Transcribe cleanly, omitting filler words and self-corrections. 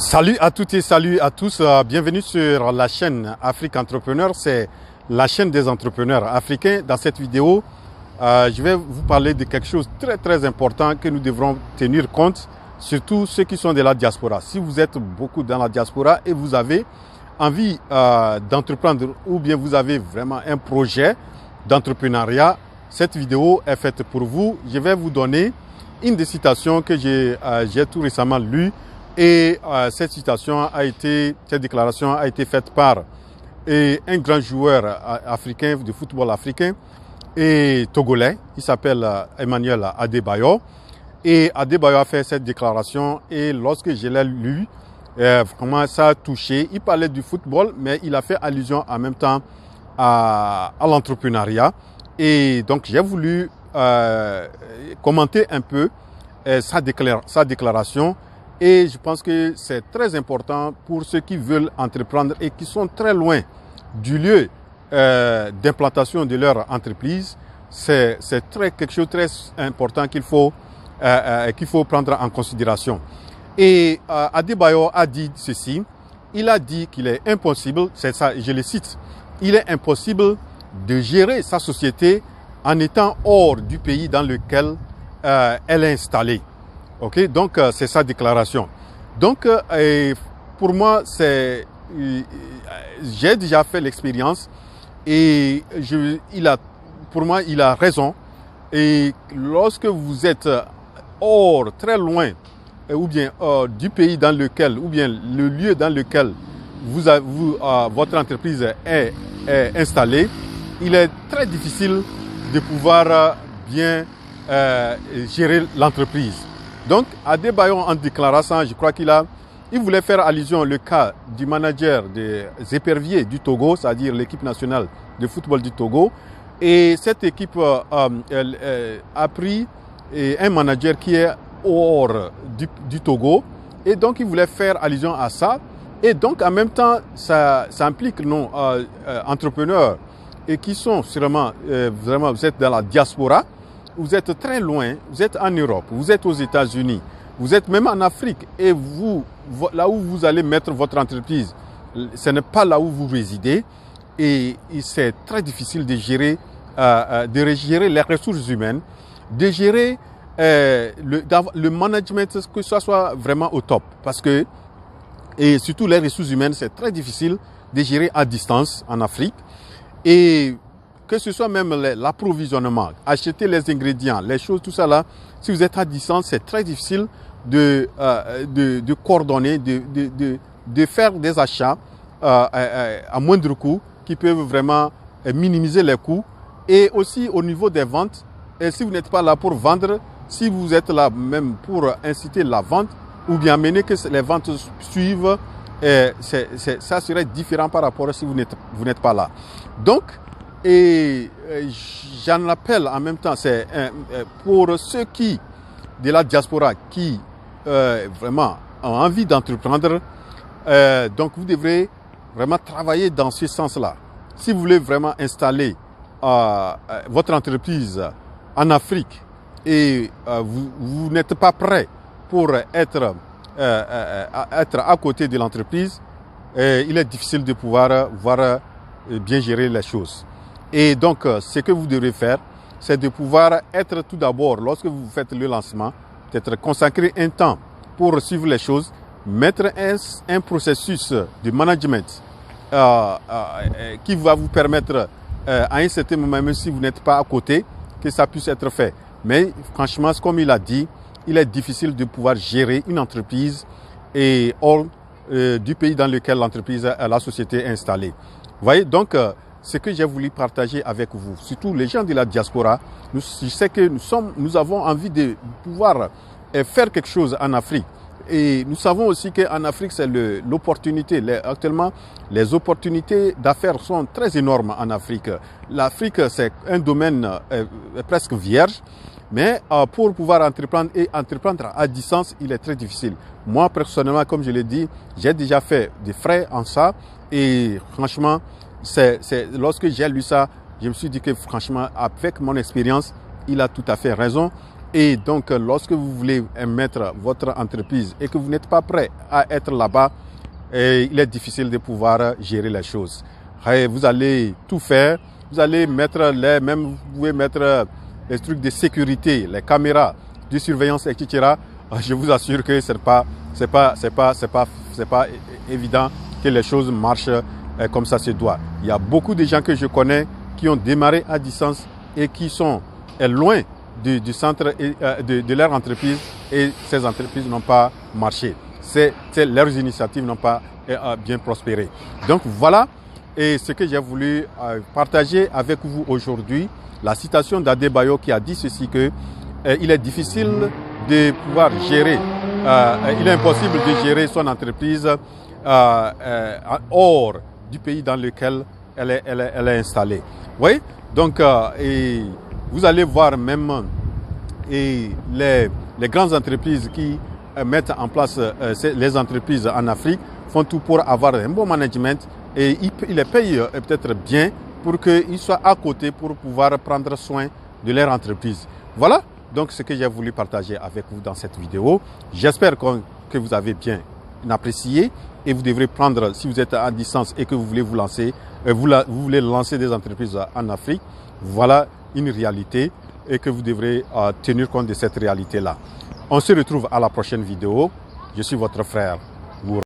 Salut à toutes et salut à tous. Bienvenue sur la chaîne Afrique Entrepreneur. C'est la chaîne des entrepreneurs africains. Dans cette vidéo, je vais vous parler de quelque chose de très important que nous devrons tenir compte, surtout ceux qui sont de la diaspora. Si vous êtes beaucoup dans la diaspora et vous avez envie d'entreprendre ou bien vous avez vraiment un projet d'entrepreneuriat, cette vidéo est faite pour vous. Je vais vous donner une des citations que j'ai tout récemment lues. Et cette déclaration a été faite par un grand joueur africain, de football africain et togolais. Il s'appelle Emmanuel Adebayor. Et Adebayor a fait cette déclaration et lorsque je l'ai lu, comment ça a touché. Il parlait du football, mais il a fait allusion en même temps à l'entrepreneuriat. Et donc j'ai voulu commenter un peu sa déclaration. Et je pense que c'est très important pour ceux qui veulent entreprendre et qui sont très loin du lieu d'implantation de leur entreprise. C'est quelque chose de très important qu'il faut prendre en considération. Et Adebayor a dit ceci. Il a dit qu'il est impossible, c'est ça, je le cite, il est impossible de gérer sa société en étant hors du pays dans lequel elle est installée. Ok, donc c'est sa déclaration. Donc pour moi, j'ai déjà fait l'expérience et pour moi, il a raison. Et lorsque vous êtes hors, très loin, ou bien du pays dans lequel, ou bien le lieu dans lequel votre entreprise est installée, il est très difficile de pouvoir bien gérer l'entreprise. Donc, Adebayor, en déclarant ça, je crois il voulait faire allusion au cas du manager des éperviers du Togo, c'est-à-dire l'équipe nationale de football du Togo. Et cette équipe a pris un manager qui est hors du Togo. Et donc, il voulait faire allusion à ça. Et donc, en même temps, ça implique nos entrepreneurs et qui sont vraiment, vous êtes dans la diaspora. Vous êtes très loin, vous êtes en Europe, vous êtes aux États-Unis, vous êtes même en Afrique et là où vous allez mettre votre entreprise, ce n'est pas là où vous résidez et c'est très difficile de gérer les ressources humaines, de gérer le management, que ça soit vraiment au top et surtout les ressources humaines, c'est très difficile de gérer à distance en Afrique et que ce soit même l'approvisionnement, acheter les ingrédients, les choses, tout ça là, si vous êtes à distance, c'est très difficile de coordonner, de faire des achats à moindre coût qui peuvent vraiment minimiser les coûts. Et aussi au niveau des ventes, et si vous n'êtes pas là pour vendre, si vous êtes là même pour inciter la vente ou bien amener que les ventes suivent, ça serait différent par rapport à si vous n'êtes pas là. Donc, et j'en appelle en même temps, c'est pour ceux de la diaspora qui vraiment ont envie d'entreprendre, donc vous devrez vraiment travailler dans ce sens-là. Si vous voulez vraiment installer votre entreprise en Afrique et vous n'êtes pas prêt pour être à côté de l'entreprise, il est difficile de pouvoir bien gérer les choses. Et donc, ce que vous devrez faire, c'est de pouvoir être tout d'abord, lorsque vous faites le lancement, peut-être consacrer un temps pour suivre les choses, mettre un processus de management qui va vous permettre, à un certain moment, même si vous n'êtes pas à côté, que ça puisse être fait. Mais franchement, comme il a dit, il est difficile de pouvoir gérer une entreprise et hors du pays dans lequel la société est installée. Vous voyez, donc, ce que j'ai voulu partager avec vous, surtout les gens de la diaspora, je sais que nous avons envie de pouvoir faire quelque chose en Afrique. Et nous savons aussi qu'en Afrique, c'est l'opportunité. Actuellement, les opportunités d'affaires sont très énormes en Afrique. L'Afrique, c'est un domaine presque vierge. Mais pour pouvoir entreprendre à distance, il est très difficile. Moi, personnellement, comme je l'ai dit, j'ai déjà fait des frais en ça. Et franchement, lorsque j'ai lu ça, je me suis dit que franchement, avec mon expérience, il a tout à fait raison. Et donc, lorsque vous voulez mettre votre entreprise et que vous n'êtes pas prêt à être là-bas, il est difficile de pouvoir gérer les choses. Et vous allez tout faire. Vous allez mettre vous pouvez mettre les trucs de sécurité, les caméras de surveillance, etc. Je vous assure que c'est pas évident que les choses marchent comme ça se doit. Il y a beaucoup de gens que je connais qui ont démarré à distance et qui sont loin du centre de leur entreprise, et ces entreprises n'ont pas marché. Leurs initiatives n'ont pas bien prospéré. Donc voilà, et ce que j'ai voulu partager avec vous aujourd'hui, la citation d'Adebayo qui a dit ceci, que il est difficile de pouvoir gérer, il est impossible de gérer son entreprise hors du pays dans lequel elle est installée. Oui, donc et vous allez voir même les grandes entreprises qui mettent en place les entreprises en Afrique font tout pour avoir un bon management, et ils les payent peut-être bien pour qu'ils soient à côté pour pouvoir prendre soin de leur entreprise. Voilà donc ce que j'ai voulu partager avec vous dans cette vidéo. J'espère que vous avez bien apprécié, et vous devrez prendre, si vous êtes à distance et que vous voulez vous lancer, vous voulez lancer des entreprises en Afrique, voilà une réalité, et que vous devrez tenir compte de cette réalité-là. On se retrouve à la prochaine vidéo. Je suis votre frère